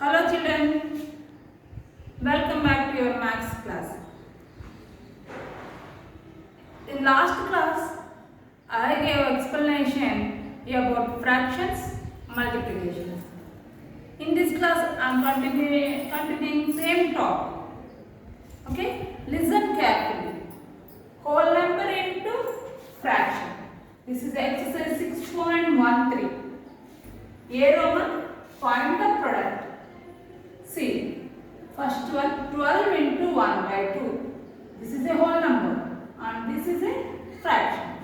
Hello children, welcome back to your maths class. In last class, I gave explanation about fractions, multiplications. In this class, I am continuing same topic. Okay, listen carefully. Whole number into fraction. This is exercise 6.13. A Roman, find the product. See, first one 12 into 1 by 2. This is a whole number and this is a fraction.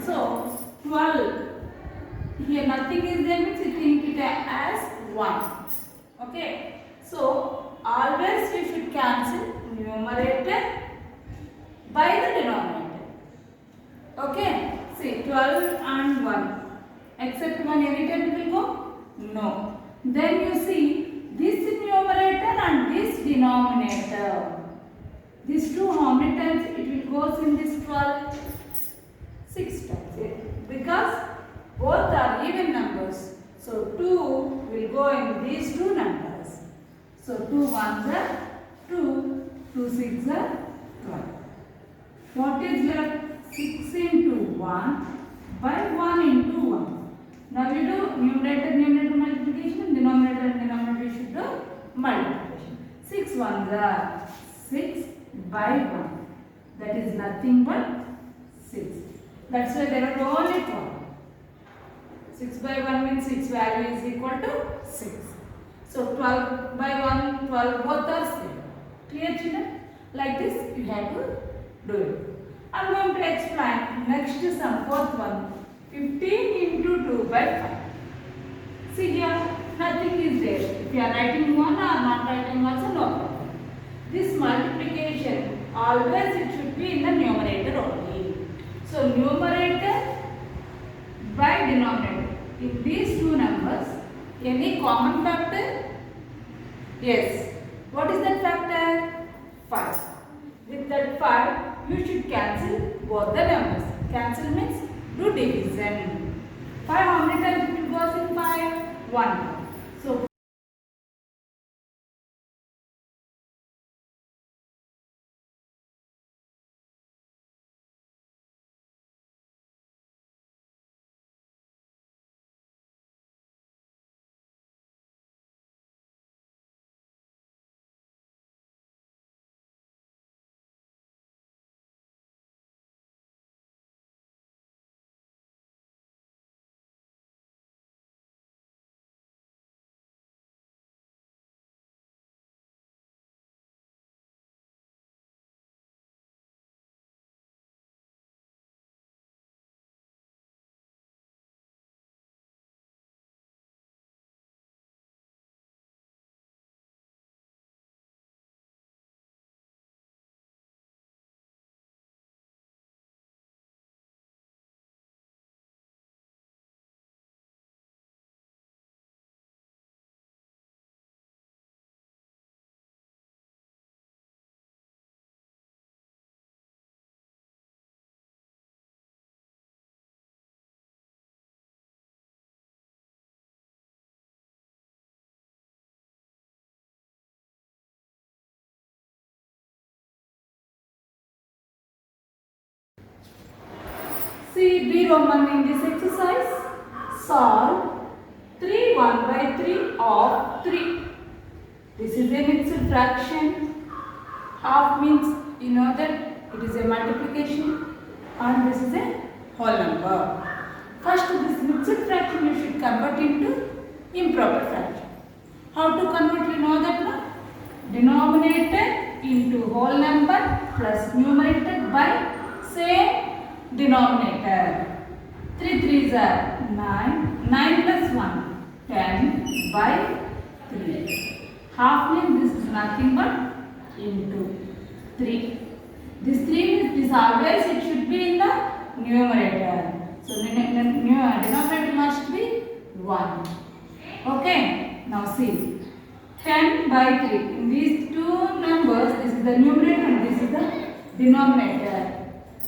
So 12, here nothing is there means you think it as 1. Okay. So always you should cancel numerator by the denominator. Okay. See 12 and 1. Except one anytime it will go? No. Then you see this numerator and this denominator. These two, how many times it will goes in this 12? 6 times. Because both are even numbers. So 2 will go in these two numbers. So 2 ones are 2, 2 six are 12. What is left? 6 into 1 by 1 into 1. Now we do numerator multiplication and denominator we should do multiplication. 6 ones are 6 by 1. That is nothing but 6. That's why there are only 12. 6 by 1 means 6 value is equal to 6. So 12 by 1, 12 both are same. Clear children? Like this you have to do it. I am going to explain next sum, fourth one. 15 into 2 by 5. See here, nothing is there. If you are writing 1 or not writing also no problem. This multiplication, always it should be in the numerator only. So numerator by denominator. In these two numbers, any common factor? Yes. What is that factor? 5. With that 5, you should cancel both the numbers. Cancel means do division. 5 how many times it goes in 5? 1. So see B Roman in this exercise. Solve 3 1 by 3 of 3. This is a mixed fraction. Half means you know that it is a multiplication and this is a whole number. First this mixed fraction you should convert into improper fraction. How to convert, you know that now? Denominator into whole number plus numerator by same denominator. 3 3s are 9. 9 plus 1, 10 by 3. Half means this is nothing but into 3. This 3 means this always it should be in the numerator. So denominator must be 1. Okay. Now see. 10 by 3. In these two numbers, this is the numerator and this is the denominator.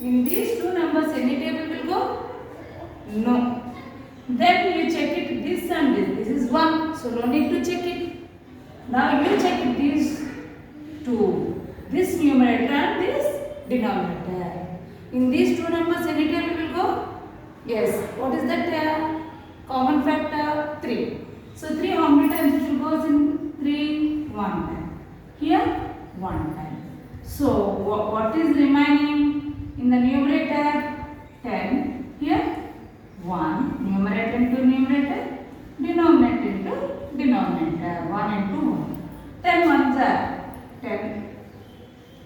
In these two numbers, any table will go? No. Then you check it, this and this. This is 1. So, no need to check it. Now you check these two. This numerator and this denominator. In these two numbers, any table will go? Yes. What is that common factor? 3. So 3 how many times it will go in 3? 1 time. Here 1 time. So what is remaining in the numerator? 10. Here 1. Numerator into numerator. Denominator into denominator. 1 into 1. 10 ones are 10.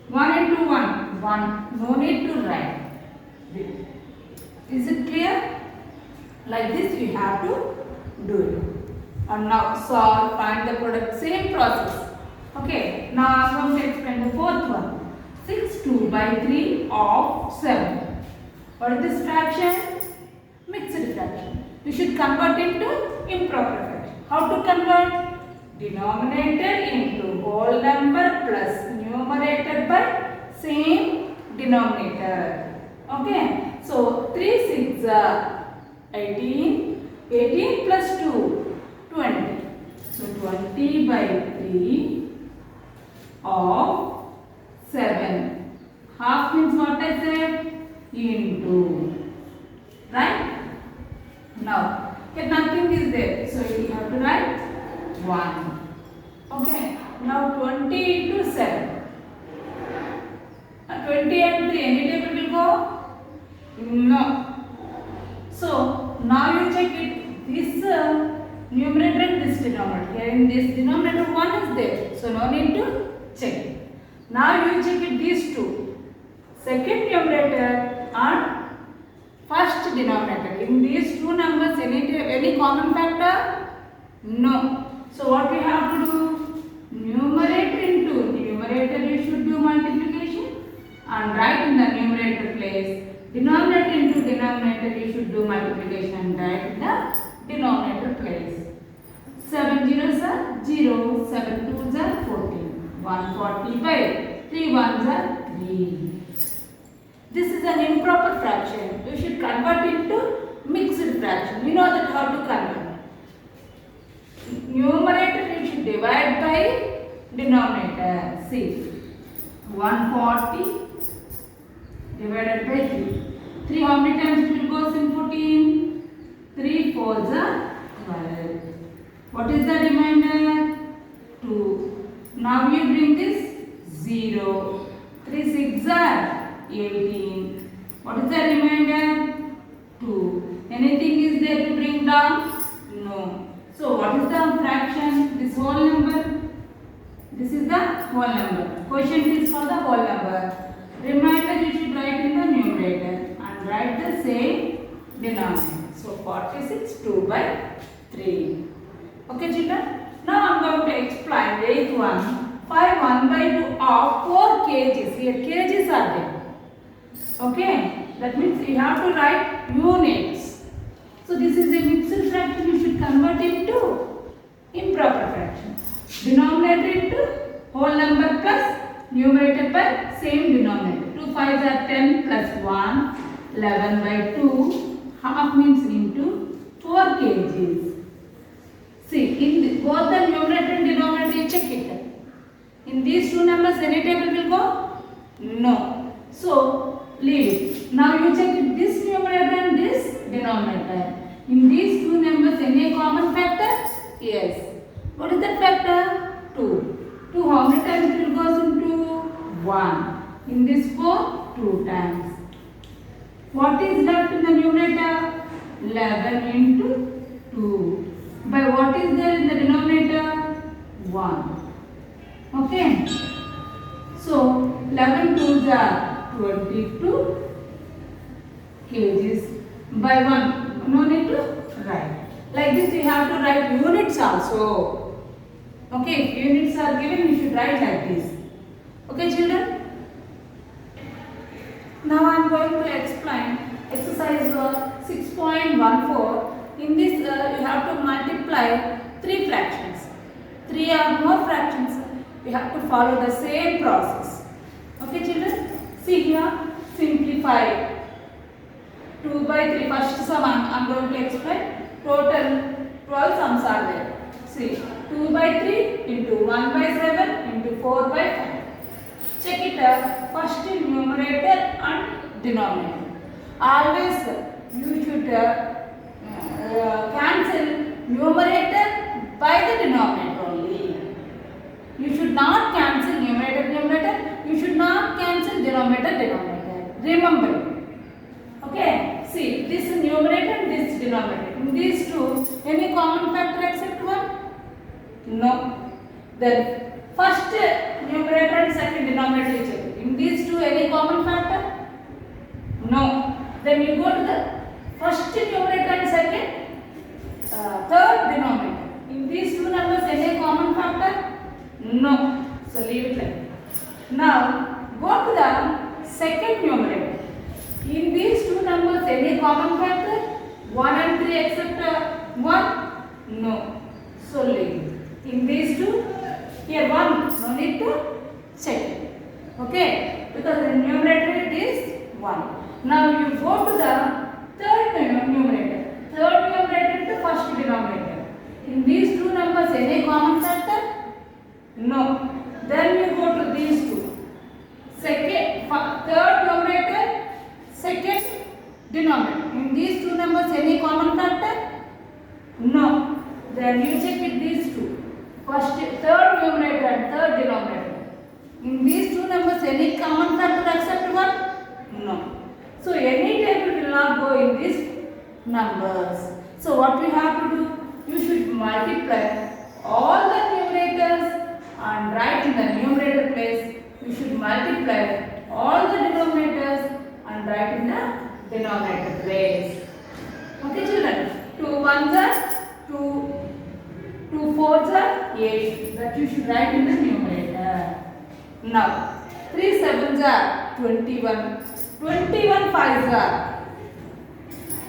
1 into 1. 1. No need to write. Is it clear? Like this you have to do it. And now solve, find the product, same process. Okay, now I am going to explain the fourth one. 6 2 by 3 of 7. What is this fraction? Mixed fraction. You should convert it to improper fraction. How to convert? Denominator into whole number plus numerator by same denominator. Okay. So 3 6 18. 18 plus 2 20. So 20 by 3 of 7. Half means what I said? Into. Right? Now, here nothing is there. So you have to write 1. Okay. Now 20 into 7. 20 and 3. Any table will go? No. So now you check it. This numerator and this denominator. Here in this denominator 1 is there. So no need to check it. Now you check it these two. Second numerator and first denominator. In these two numbers any common factor? No. So what we have to do? Numerator into numerator you should do multiplication and write in the numerator place. Denominator into denominator you should do multiplication and write in the denominator place. 7 zeros are 0, 7 twos are 14, 145, 3 ones are 3. This is an improper fraction. You should convert into mixed fraction. You know that how to convert. Numerator you should divide by denominator. See, 140 divided by 3. 3 how many times it will go in 14? 3 fours are 12. What is the remainder? 2. Now you bring this 0. 3 6 are 18. What is the remainder? 2. Anything is there to bring down? No. So what is the fraction? This whole number. This is the whole number. Quotient is for the whole number. Remainder you should write in the numerator and write the same denominator. So 46 2 by 3. Okay children. Now I am going to explain the eighth one. 5 1 by 2 of 4 kgs. Here kgs are there. Okay. That means you have to write units. So this is a mixed fraction. You should convert it to improper fraction. Denominator into whole number plus numerator by same denominator. 2 5s are 10 plus 1. 11 by 2. Half means into 4 kgs. See, in both the numerator and denominator, you check it. In these two numbers, any table will go? No. So, leave it. Now you check it, this numerator and this denominator. In these two numbers, any common factor? Yes. What is that factor? 2. 2 how many times it will go into? 1. In this 4, 2 times. What is left in the numerator? 11 into 2. By what is there in the denominator? 1. Okay. So 11 twos are 22 kgs. By 1, no need to write. Like this, you have to write units also. Okay, if units are given, you should write like this. Okay, children. Now I am going to explain exercise 6.14. In this, you have to multiply 3 fractions. 3 or more fractions. You have to follow the same process. Okay, children? See here, simplify. 2 by 3. First sum I am going to explain. Total 12 sums are there. See, 2 by 3 into 1 by 7 into 4 by 5. Check it out. First numerator and denominator. Always you should cancel numerator by the denominator only. You should not cancel numerator. You should not cancel denominator. Remember. Okay. See, this numerator and this denominator. In these two, any common factor except one? No. Then first numerator and second denominator is check. In these two, any common factor? No. Then you go to the first numerator and second, third denominator. In these two numbers, any common factor? No. So leave it like that. Now go to the second numerator. In these two numbers, any common factor? 1 and 3 except 1? No. So leave it. In these two, here 1, no need to check it. Okay? Because the numerator it is 1. Now you go to the third numerator. Third numerator to first denominator. In these two numbers, any common factor? No. Then you go to these two. Third numerator, second denominator. In these two numbers, any common factor? No. Then you check with these two. Third numerator and third denominator. In these two numbers, any common factor except 1? No. So any table will not go in these numbers. So what we have to do? You should multiply all the numerators and write in the numerator place. You should multiply all the denominators and write in the denominator place. Okay children? 2 1s are 2, 2 4s are 8. That you should write in the numerator. Now 3 7s are 21. 21 5s are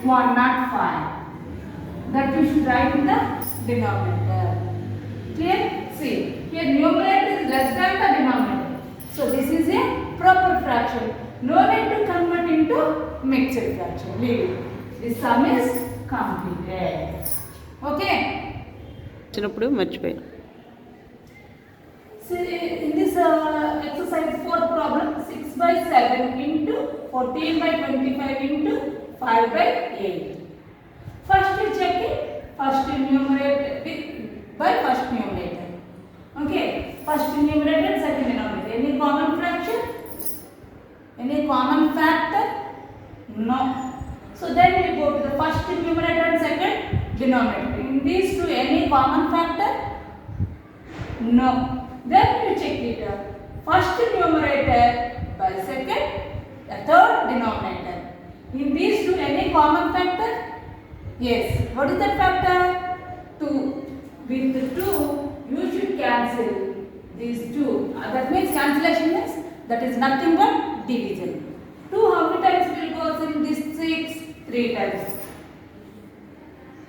105. That you should write in the denominator. Clear? See, here numerator is less than the denominator. So this is a proper fraction. No need to convert into mixed fraction. Leave it. The sum is completed. Okay? చిన్నప్పుడు మర్చిపోయాను. See, in this exercise, fourth problem, 6 by 7 into 14 by 25 into 5 by 8. First you check it, first numerator by first numerator. Okay, first numerator and second denominator. Any common fraction? Any common factor? No. So then we go to the first numerator and second denominator. In these two, any common factor? No. Then you check it out. First numerator by second, the third denominator. In these two, any common factor? Yes. What is that factor? 2. With the 2, you should cancel these 2. That means cancellation means that is nothing but division. 2 how many times will go in this 6? 3 times.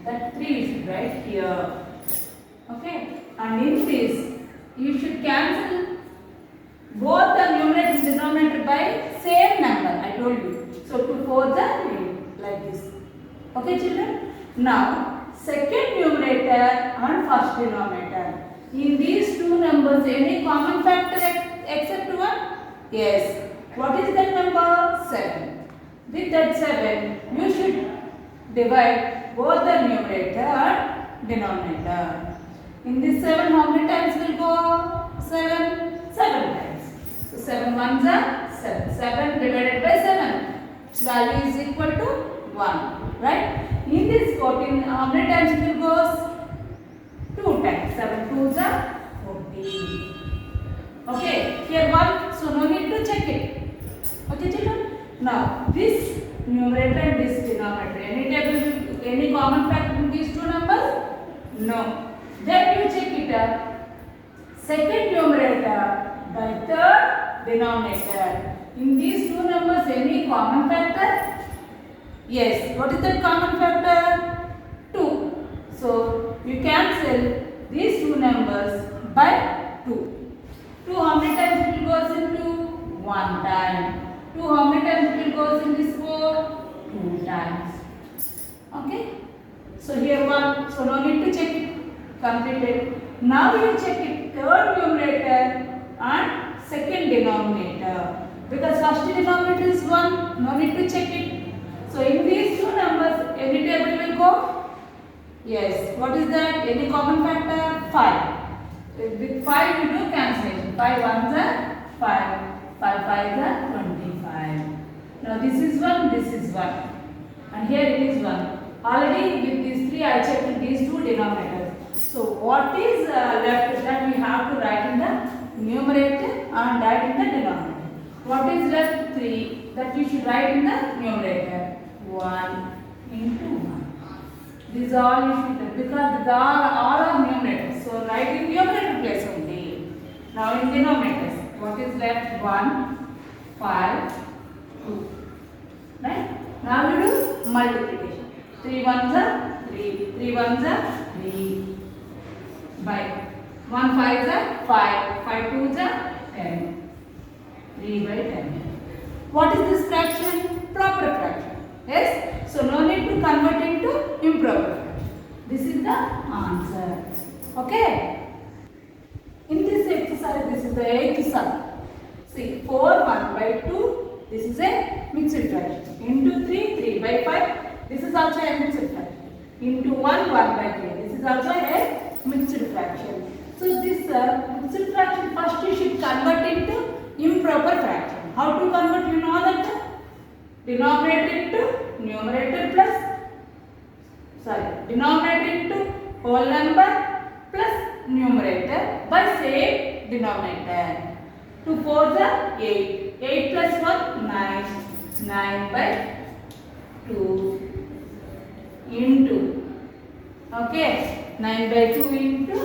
That 3 you should write here. Okay. And in this, you should cancel both the numerator and denominator by same number. I told you. So 2 4s are 8 like this. Okay children? Now second numerator and first denominator. In these two numbers, any common factor except 1? Yes. What is that number? 7. With that 7, you should divide both the numerator and denominator. In this 7, how many times will go? 7? 7 times. So 7 1s are 7. 7 divided by 7. Its value is equal to 1. Right? In this 14, how many times it will go? 2 times. 7 2s are 14. Okay. Here 1. So no need to check it. Okay children? Now this numerator and this denominator. Any common factor in these two numbers? No. Then you check it out. Second numerator by third denominator. In these two numbers, any common factor? Yes. What is that common factor? 2. So you cancel these two numbers by 2. 2 how many times it will goes into? 1 time. 2 how many times it will goes in this 4? 2 times. Okay. So here 1. So no need to check it. completed. Now you check it third numerator and second denominator. Because first denominator is 1, no need to check it. So in these two numbers, any table will go? Yes. What is that? Any common factor? 5. With 5 you do cancellation. 5 ones are 5. 5 5s are 25. Now this is 1, this is 1. And here it is 1. Already with these 3 I checked these two denominators. So what is left is that we have to write in the numerator and write in the denominator. What is left? 3. That you should write in the numerator. 1 into 1. These all you should do because these are all are numerators. So write in numerator place only. Now in denominators, what is left? 1, 5, 2. Right? Now we do multiplication. 3 ones are 3. 3 ones are 3. By 1 5s are 5. 5 2s are 10. 3 by 10. What is this fraction? Proper fraction. Yes? So no need to convert into improper fraction. This is the answer. Okay? In this exercise, this is the 8th sum. See, 4 1 by 2. This is a mixed fraction. Into 3 3 by 5. This is also a mixed fraction. Into 1 1 by 3. This is also a mixed fraction. So this mixed fraction first you should convert into improper fraction. How to convert? You know that denominator into numerator plus denominator into whole number plus numerator by same denominator. 2 4s are 8. 8 plus 1 9. 9 by 2 into 9 by 2 into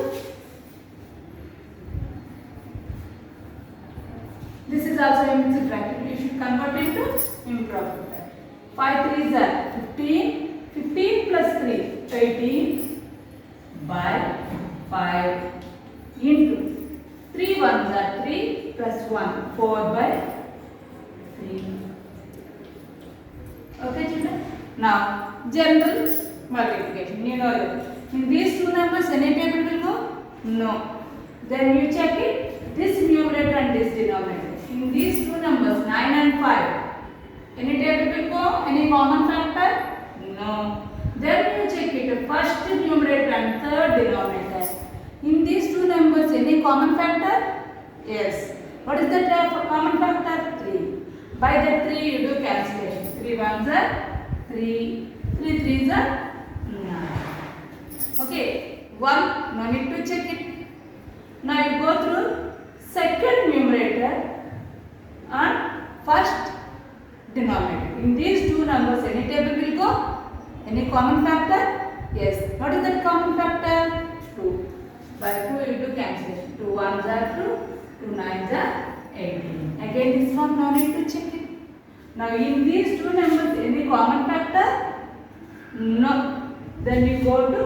this is also a mixed fraction. You should convert into improper fraction. 5 3s are 15. 15 plus 3 18 by 5 into 3 1s are 3 plus 1 4 by 3. Okay children. Now general multiplication. You know that. In these two numbers any table will go? No. Then you check it. This numerator and this denominator. In these two numbers 9 and 5. Any table will go? Any common factor? No. Then you check it. First numerator and third denominator. In these two numbers any common factor? Yes. What is the common factor? 3. By the 3 you do cancellation. 3 1s are 3. 3 3s are 9. Okay. 1. No need to check it. Now you go through second numerator and first denominator. In these two numbers any table will go? Any common factor? Yes. What is that common factor? 2. By 2 you do cancellation. 2 1s are 2. 2 9s are 18. Again this one no need to check it. Now in these two numbers any common factor? No. Then you go to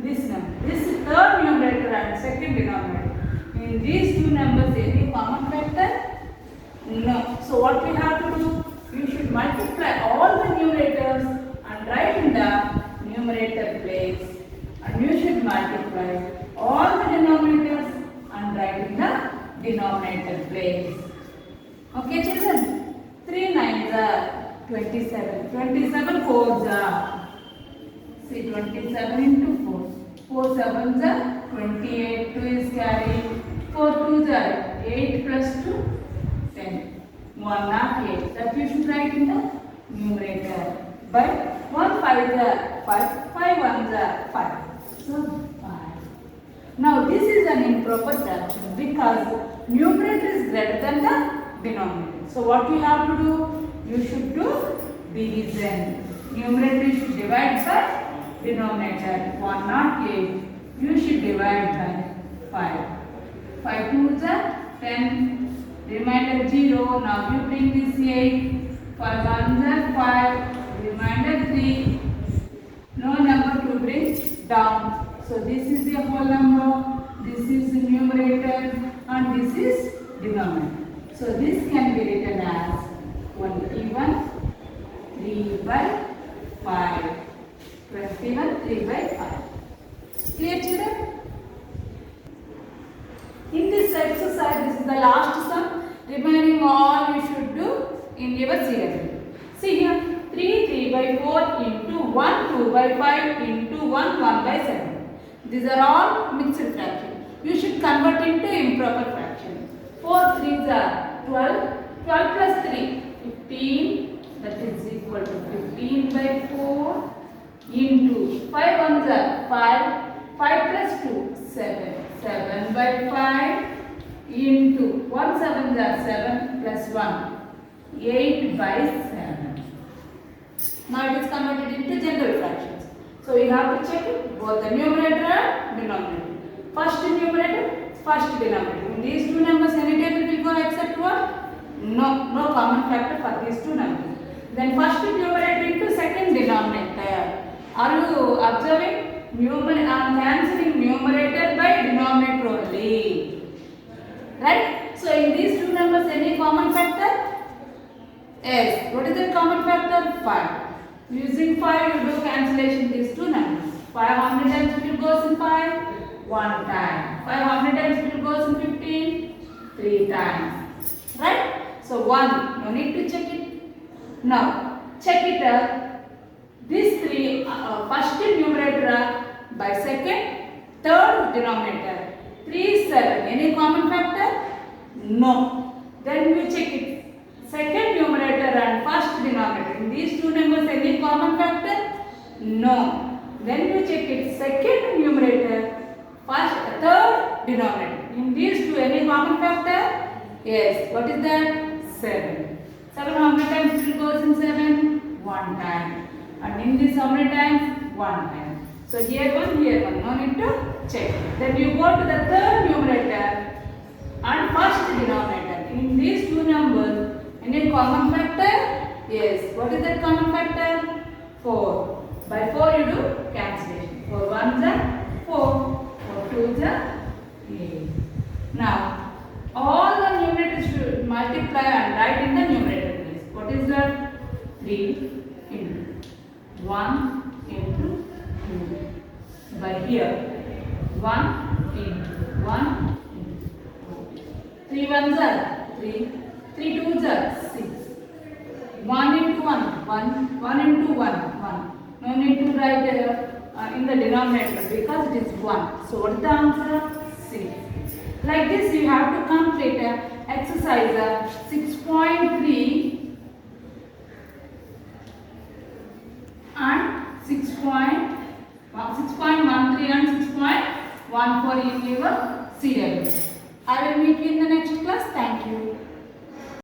this number. This is third numerator and second denominator. In these two numbers any common factor? No. So what we have to do? You should multiply all the numerators and write in the numerator place. And you should multiply all the denominators and write in the denominator place. Okay children? 3 9s are 27. 27 4s are. See 27 into 4. 4 7s are 28. 2 is carried. 4 2s are 8 plus 2 10. 1 not 8. That you should write in the numerator. But 1 5s are 5. 5 1s are 5. So 5. Now this is an improper fraction because numerator is greater than the denominator. So what you have to do? You should do division. Numerator you should divide by denominator. 1 not 8. You should divide by 5. 5 2s are 10. Remainder 0. Now you bring this 8. 5 1s are 5. Remainder 3. No number to bring down. So this is the whole number. This is the numerator and this is denominator. So this can be written as 21 3 by 5. 21 3 by 5. Clear children? the last sum. Remaining all you should do in your CRB. See here, 3 by 4 into 1, 2 by 5 into 1, 1 by 7. These are all mixed fraction. You should convert into improper fraction. 4 3s are 12, 12 plus 3, 15, that is equal to 15 by 4 into 5 ones are 5, 5 plus 2, 7, 7 by 5 into 1 7s are 7 plus 1, 8 by 7. Now it is converted into general fractions. So we have to check it, both the numerator and denominator. First numerator, first denominator. In these two numbers, any table will go except what? No common factor for these two numbers. Then first numerator into second denominator. Are you observing? I am cancelling numerator by denominator only. Right? So in these two numbers, any common factor? Yes. What is the common factor? 5. Using 5, you do cancellation these two numbers. 5 how many times it will goes in 5? 1 time. 5 how many times it will goes in 15? 3 times. Right? So 1. No need to check it. Now check it out. These three first numerator by second, third denominator. 3 7. Any common factor? No. Then you check it. Second numerator and first denominator. In these two numbers, any common factor? No. Then you check it. Second numerator, first, third denominator. In these two, any common factor? Yes. What is that? 7. 7 how many times it goes in 7? 1 time. And in this how many times? 1 time. So here 1, here 1. No need to check. Then you go to the third numerator and first denominator. In these two numbers, any common factor? Yes. What is that common factor? 4. By 4 you do cancellation. 4 1s are 4. 4 2s are 8. Now, all the numerators should multiply and write in the numerator place. What is that? 3 into 1 into 2. By here, 1 into 1 into 4. 3 1s are 3. 3 2s are 6. 1 into 1, 1 into 1, 1. No need to write in the denominator because it is 1. So what is the answer? 6. Like this you have to complete exercise 6.3 and 6.13 and 6.14 in your syllabus. I will meet you in the